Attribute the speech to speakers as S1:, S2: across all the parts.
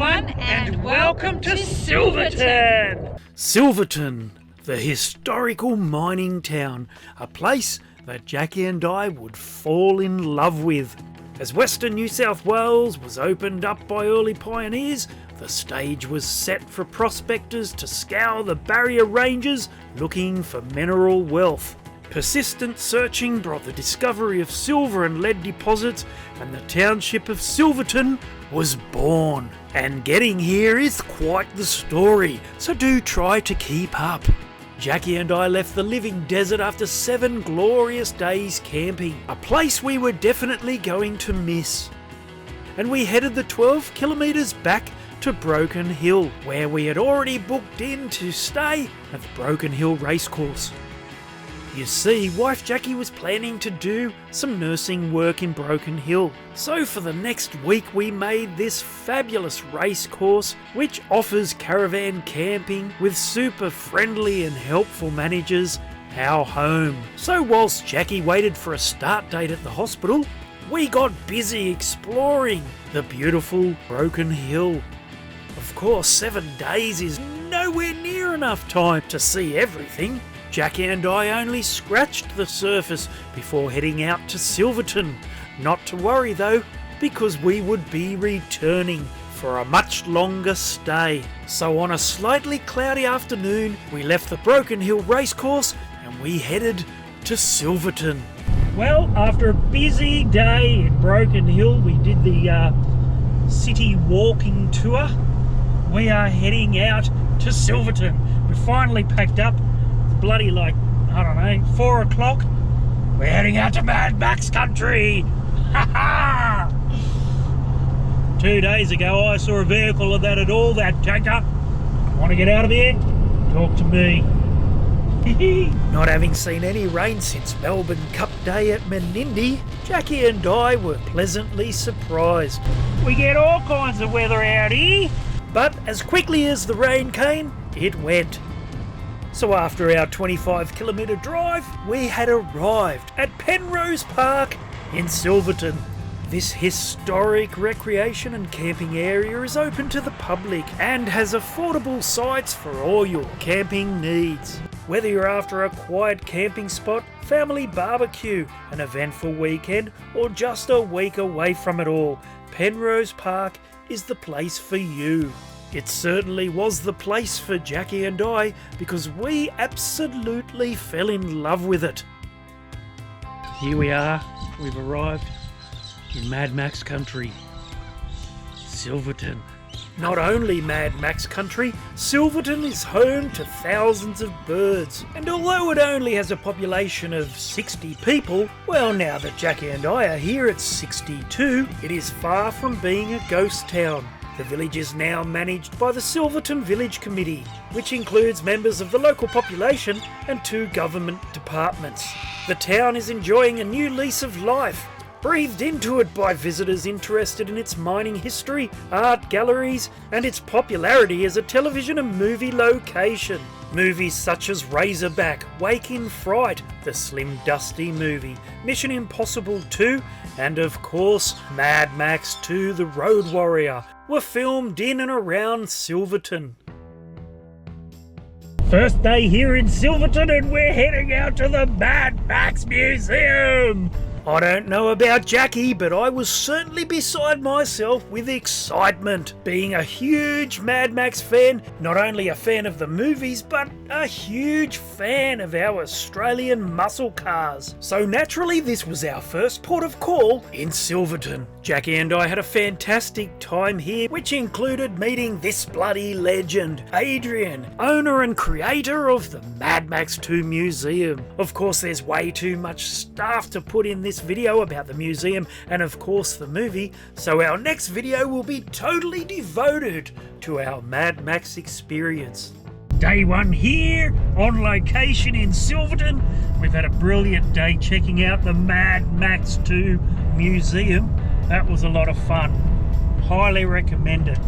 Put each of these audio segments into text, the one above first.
S1: everyone, and welcome to Silverton!
S2: Silverton, the historical mining town, a place that Jackie and I would fall in love with. As Western New South Wales was opened up by early pioneers, the stage was set for prospectors to scour the barrier ranges looking for mineral wealth. Persistent searching brought the discovery of silver and lead deposits, and the township of Silverton was born. And getting here is quite the story, so do try to keep up. Jackie and I left the living desert after 7 glorious days camping, a place we were definitely going to miss. And we headed the 12 kilometres back to Broken Hill, where we had already booked in to stay at the Broken Hill racecourse. You see, wife Jackie was planning to do some nursing work in Broken Hill. So for the next week we made this fabulous race course which offers caravan camping with super friendly and helpful managers our home. So whilst Jackie waited for a start date at the hospital, we got busy exploring the beautiful Broken Hill. Of course, 7 days is nowhere near enough time to see everything. Jackie and I only scratched the surface before heading out to Silverton. Not to worry though, because we would be returning for a much longer stay. So on a slightly cloudy afternoon, we left the Broken Hill racecourse and we headed to Silverton. Well, after a busy day in Broken Hill, we did the city walking tour. We are heading out to Silverton. We finally packed up. Bloody 4 o'clock. We're heading out to Mad Max country. Ha ha! 2 days ago I saw a vehicle of that at all, that tanker. Want to get out of here? Talk to me. Not having seen any rain since Melbourne Cup Day at Menindee, Jackie and I were pleasantly surprised. We get all kinds of weather out here. But as quickly as the rain came, it went. So after our 25 kilometre drive, we had arrived at Penrose Park in Silverton. This historic recreation and camping area is open to the public and has affordable sites for all your camping needs. Whether you're after a quiet camping spot, family barbecue, an eventful weekend, or just a week away from it all, Penrose Park is the place for you. It certainly was the place for Jackie and I, because we absolutely fell in love with it. Here we are, we've arrived in Mad Max country, Silverton. Not only Mad Max country, Silverton is home to thousands of birds. And although it only has a population of 60 people, well, now that Jackie and I are here at 62, it is far from being a ghost town. The village is now managed by the Silverton Village Committee, which includes members of the local population and 2 government departments. The town is enjoying a new lease of life, breathed into it by visitors interested in its mining history, art galleries, and its popularity as a television and movie location. Movies such as Razorback, Wake in Fright, the Slim Dusty movie, Mission Impossible 2, and of course Mad Max 2 The Road Warrior were filmed in and around Silverton. First day here in Silverton and we're heading out to the Mad Max Museum! I don't know about Jackie, but I was certainly beside myself with excitement. Being a huge Mad Max fan, not only a fan of the movies, but a huge fan of our Australian muscle cars. So naturally, this was our first port of call in Silverton. Jackie and I had a fantastic time here, which included meeting this bloody legend, Adrian, owner and creator of the Mad Max 2 Museum. Of course, there's way too much stuff to put in this video about the museum and of course the movie, so our next video will be totally devoted to our Mad Max experience. Day 1 here on location in Silverton. We've had a brilliant day checking out the Mad Max 2 Museum. That was a lot of fun. Highly recommend it.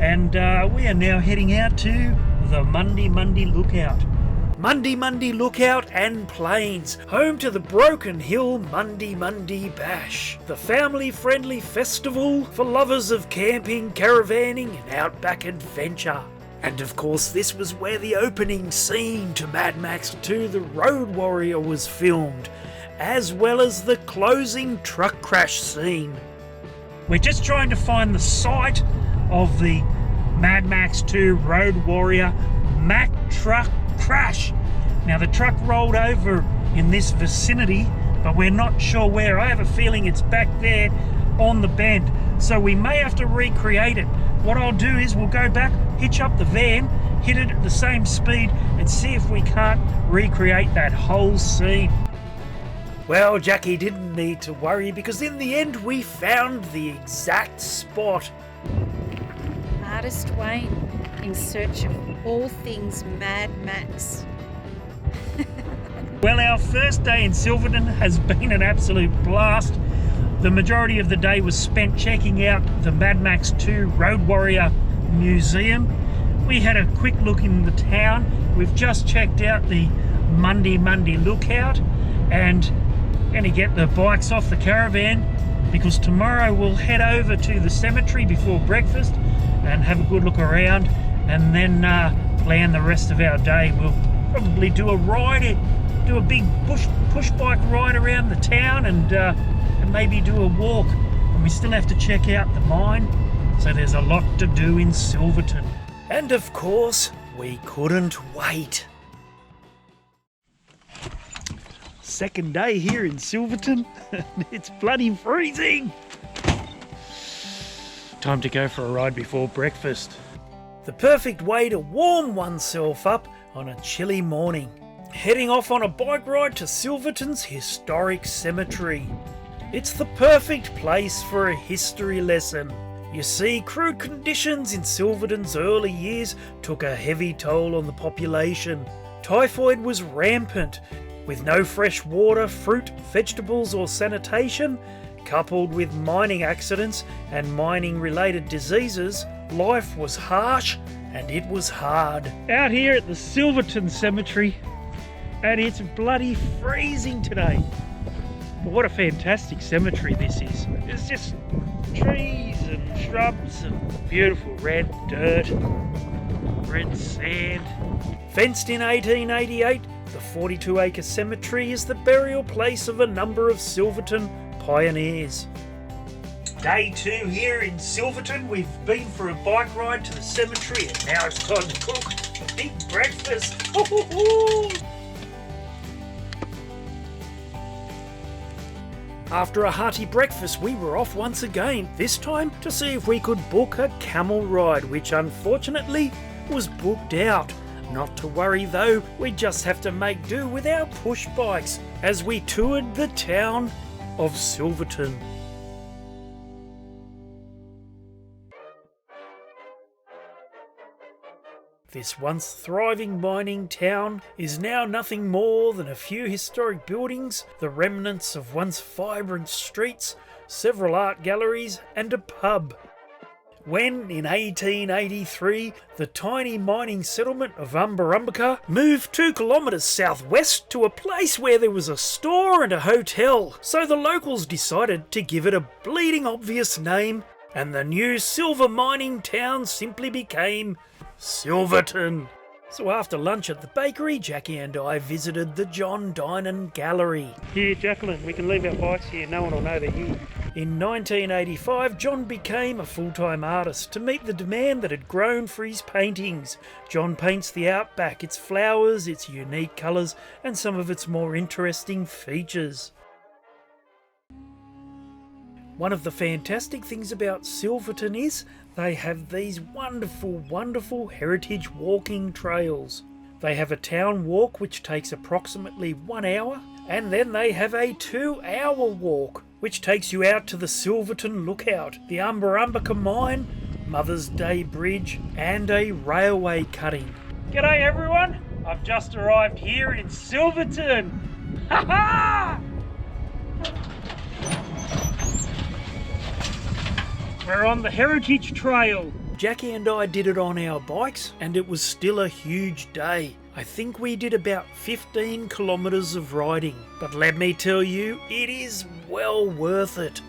S2: And we are now heading out to the Monday Lookout. Monday Lookout and Plains, home to the Broken Hill Monday Bash, the family-friendly festival for lovers of camping, caravanning and outback adventure. And of course this was where the opening scene to Mad Max 2 The Road Warrior was filmed, as well as the closing truck crash scene. We're just trying to find the site of the Mad Max 2 Road Warrior Mack truck crash. Now the truck rolled over in this vicinity, but we're not sure where. I have a feeling it's back there on the bend, so we may have to recreate it. What I'll do is we'll go back, hitch up the van, hit it at the same speed and see if we can't recreate that whole scene. Well, Jackie didn't need to worry because in the end we found the exact spot.
S3: Artist Wayne, in search of all things Mad Max.
S2: Well, our first day in Silverton has been an absolute blast. The majority of the day was spent checking out the Mad Max 2 Road Warrior Museum. We had a quick look in the town. We've just checked out the Monday Lookout and going to get the bikes off the caravan because tomorrow we'll head over to the cemetery before breakfast and have a good look around and then plan the rest of our day. We'll probably do a ride, do a big push bike ride around the town and maybe do a walk. And we still have to check out the mine, so there's a lot to do in Silverton. And of course, we couldn't wait. Second day here in Silverton. It's bloody freezing. Time to go for a ride before breakfast. The perfect way to warm oneself up on a chilly morning. Heading off on a bike ride to Silverton's historic cemetery. It's the perfect place for a history lesson. You see, crude conditions in Silverton's early years took a heavy toll on the population. Typhoid was rampant. With no fresh water, fruit, vegetables or sanitation, coupled with mining accidents and mining-related diseases, life was harsh and it was hard. Out here at the Silverton Cemetery, and it's bloody freezing today. But what a fantastic cemetery this is. There's just trees and shrubs and beautiful red dirt, red sand. Fenced in 1888, the 42-acre cemetery is the burial place of a number of Silverton pioneers. Day 2 here in Silverton. We've been for a bike ride to the cemetery and now it's time to cook a big breakfast. After a hearty breakfast, we were off once again, this time to see if we could book a camel ride, which unfortunately was booked out. Not to worry though, we just have to make do with our push bikes as we toured the town of Silverton. This once thriving mining town is now nothing more than a few historic buildings, the remnants of once vibrant streets, several art galleries and a pub. When, in 1883, the tiny mining settlement of Umbarumbaka moved 2 kilometres southwest to a place where there was a store and a hotel, so the locals decided to give it a bleeding obvious name, and the new silver mining town simply became Silverton. So after lunch at the bakery, Jackie and I visited the John Dinan Gallery. Here, Jacqueline, we can leave our bikes here, no one will know they're here. In 1985, John became a full-time artist to meet the demand that had grown for his paintings. John paints the Outback, its flowers, its unique colours, and some of its more interesting features. One of the fantastic things about Silverton is they have these wonderful heritage walking trails. They have a town walk which takes approximately 1 hour, and then they have a 2-hour walk which takes you out to the Silverton Lookout, the Umbarumbaka Mine, Mother's Day Bridge and a railway cutting. G'day everyone, I've just arrived here in Silverton. Ha ha! We're on the Heritage Trail. Jackie and I did it on our bikes and it was still a huge day. I think we did about 15 kilometres of riding, but let me tell you, it is well worth it.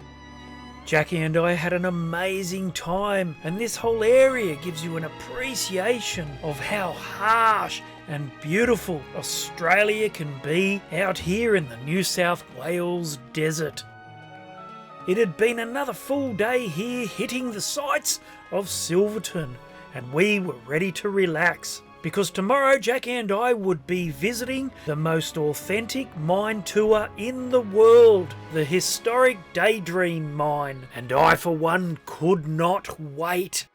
S2: Jacqui and I had an amazing time, and this whole area gives you an appreciation of how harsh and beautiful Australia can be out here in the New South Wales desert. It had been another full day here hitting the sights of Silverton, and we were ready to relax, because tomorrow Jacqui and I would be visiting the most authentic mine tour in the world, the historic Daydream Mine, and I for one could not wait.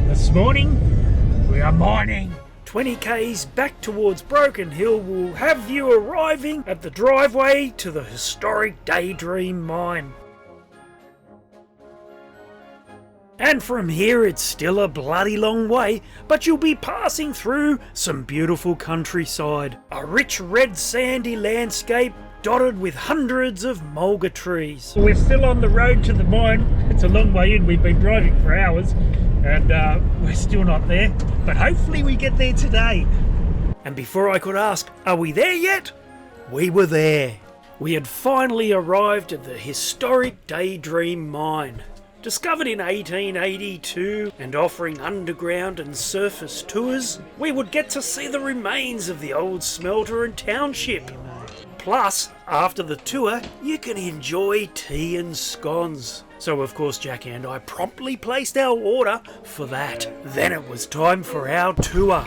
S2: This morning we are mining 20 k's back towards Broken Hill. Will have you arriving at the driveway to the historic Daydream Mine. And from here it's still a bloody long way, but you'll be passing through some beautiful countryside. A rich red sandy landscape dotted with hundreds of mulga trees. We're still on the road to the mine. It's a long way in, we've been driving for hours and we're still not there, but hopefully we get there today. And before I could ask, are we there yet? We were there. We had finally arrived at the historic Daydream Mine. Discovered in 1882 and offering underground and surface tours, we would get to see the remains of the old smelter and township. Plus, after the tour, you can enjoy tea and scones. So of course Jacqui and I promptly placed our order for that. Then it was time for our tour.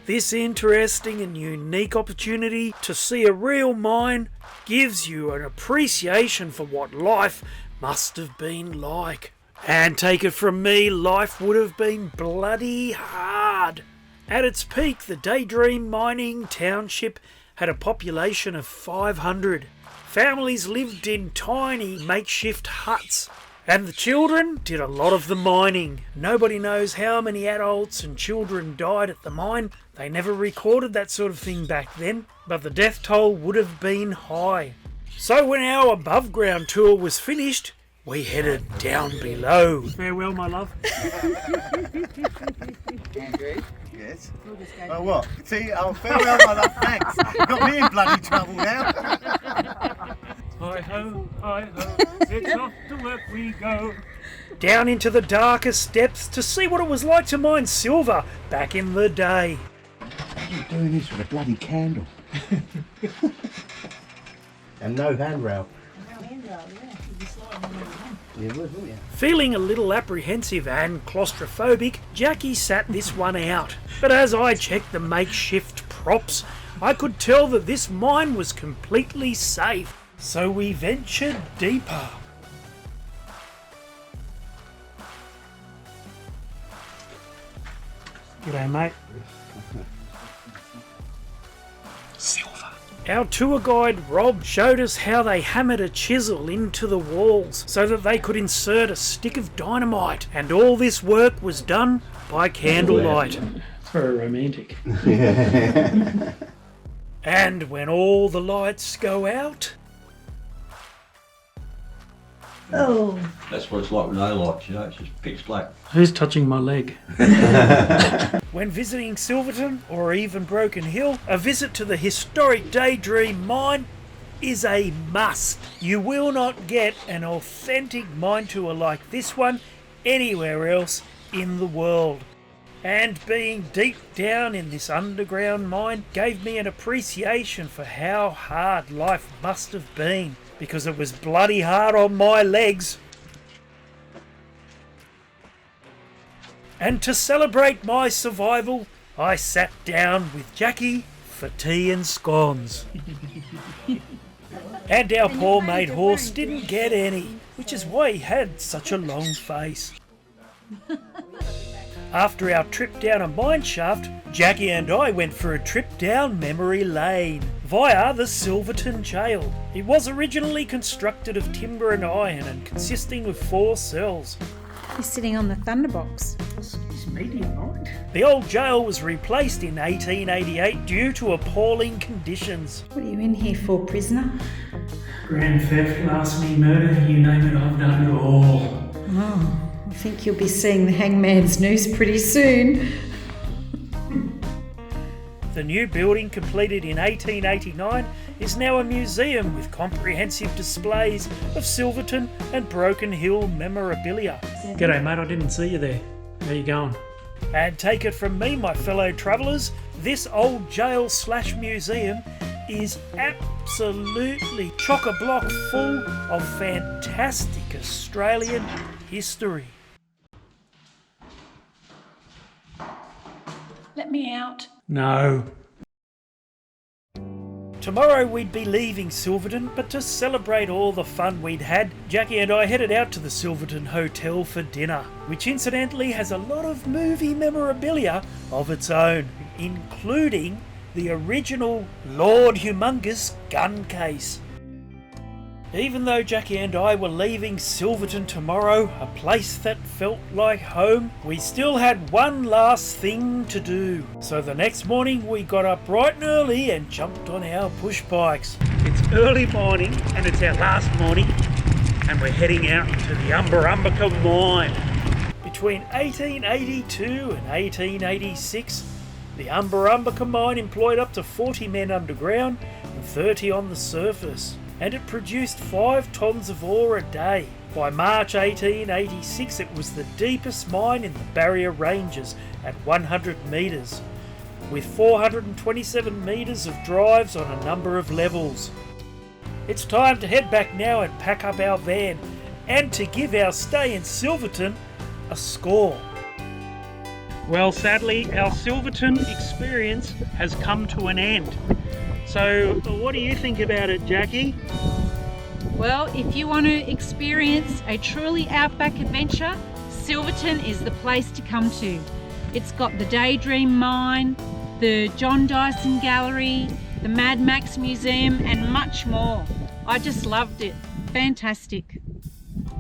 S2: This interesting and unique opportunity to see a real mine gives you an appreciation for what life must have been like. And take it from me, life would have been bloody hard. At its peak, the Daydream Mining Township had a population of 500. Families lived in tiny makeshift huts, and the children did a lot of the mining. Nobody knows how many adults and children died at the mine. They never recorded that sort of thing back then, but the death toll would have been high. So when our above ground tour was finished, we headed down below. Farewell, my love.
S4: Andrew? Yes? Oh, what? See, farewell, my love, thanks. Got me in bloody trouble now.
S2: Hi-ho, hi-ho, it's off to work we go. Down into the darkest depths to see what it was like to mine silver back in the day.
S4: You're doing this with a bloody candle. And no handrail. You would, wouldn't you?
S2: Feeling a little apprehensive and claustrophobic, Jacqui sat this one out. But as I checked the makeshift props, I could tell that this mine was completely safe. So we ventured deeper. G'day, mate. Silver. Our tour guide Rob showed us how they hammered a chisel into the walls so that they could insert a stick of dynamite, and all this work was done by candlelight.
S1: It's very romantic.
S2: And when all the lights go out...
S3: Oh.
S5: That's what it's like with no lights, you know, it's just pitch black.
S1: Who's touching my leg?
S2: When visiting Silverton or even Broken Hill, a visit to the historic Daydream Mine is a must. You will not get an authentic mine tour like this one anywhere else in the world. And being deep down in this underground mine gave me an appreciation for how hard life must have been, because it was bloody hard on my legs. And to celebrate my survival, I sat down with Jacqui for tea and scones. And our poor mate horse didn't get any, which is why he had such a long face. After our trip down a mine shaft, Jacqui and I went for a trip down memory lane via the Silverton jail. It was originally constructed of timber and iron and consisting of 4 cells.
S3: You're sitting on the thunderbox.
S2: It's medium mind. The old jail was replaced in 1888 due to appalling conditions.
S3: What are you in here for, prisoner?
S2: Grand theft, larceny, murder, you name it, I've done it all.
S3: Oh, I think you'll be seeing the hangman's noose pretty soon.
S2: The new building, completed in 1889, is now a museum with comprehensive displays of Silverton and Broken Hill memorabilia. G'day mate, I didn't see you there. How you going? And take it from me, my fellow travellers, this old jail/museum is absolutely chock-a-block full of fantastic Australian history.
S3: Let me out.
S2: No. Tomorrow we'd be leaving Silverton, but to celebrate all the fun we'd had, Jackie and I headed out to the Silverton Hotel for dinner, which incidentally has a lot of movie memorabilia of its own, including the original Lord Humongous gun case. Even though Jackie and I were leaving Silverton tomorrow, a place that felt like home, we still had one last thing to do. So the next morning we got up bright and early and jumped on our push bikes. It's early morning and it's our last morning, and we're heading out to the Umberumba Mine. Between 1882 and 1886, the Umberumba Mine employed up to 40 men underground and 30 on the surface, and it produced 5 tonnes of ore a day. By March 1886 it was the deepest mine in the Barrier Ranges at 100 metres, with 427 metres of drives on a number of levels. It's time to head back now and pack up our van, and to give our stay in Silverton a score. Well, sadly, our Silverton experience has come to an end. So, what do you think about it, Jackie?
S3: Well, if you want to experience a truly outback adventure, Silverton is the place to come to. It's got the Daydream Mine, the John Dyson Gallery, the Mad Max Museum, and much more. I just loved it. Fantastic.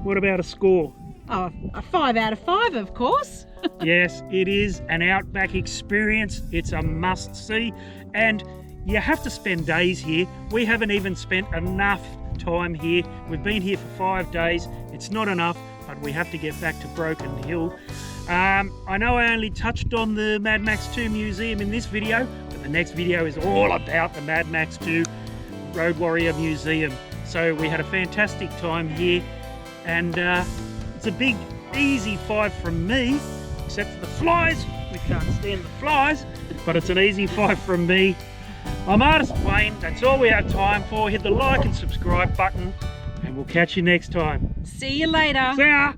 S2: What about a score?
S3: Oh, a 5 out of 5, of course.
S2: Yes, it is an outback experience. It's a must-see, and you have to spend days here. We haven't even spent enough time here. We've been here for 5 days. It's not enough, but we have to get back to Broken Hill. I know I only touched on the Mad Max 2 museum in this video, but the next video is all about the Mad Max 2 Road Warrior Museum. So we had a fantastic time here, and it's a big, easy 5 from me, except for the flies. We can't stand the flies, but it's an easy 5 from me. I'm Artist Wayne. That's all we have time for. Hit the like and subscribe button, and we'll catch you next time.
S3: See you later.
S2: See ya!